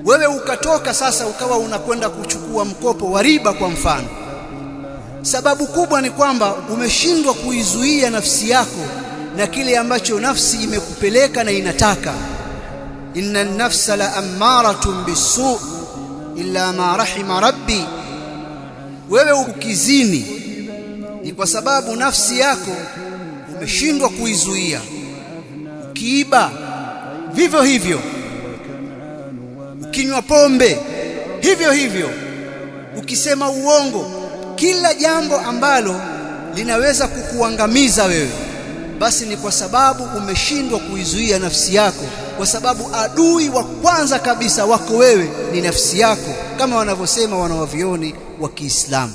Wewe ukatoka sasa ukawa unakwenda kuchukua mkopo wa riba kwa mfano. Sababu kubwa ni kwamba umeshindwa kuizuia nafsi yako na kile ambacho nafsi imekupeleka na inataka. Inna an-nafsa la ammaratun bis-su' illa ma rahima rabbi. Wewe ukizini ni kwa sababu nafsi yako umeshindwa kuizuia. Ukiiba vivyo hivyo, ukinywa pombe hivyo hivyo, ukisema uongo, kila jambo ambalo linaweza kukuangamiza wewe, basi ni kwa sababu umeshindwa kuizuia nafsi yako, kwa sababu adui wa kwanza kabisa wako wewe ni nafsi yako, kama wanavyosema wanawavioni wa Kiislamu.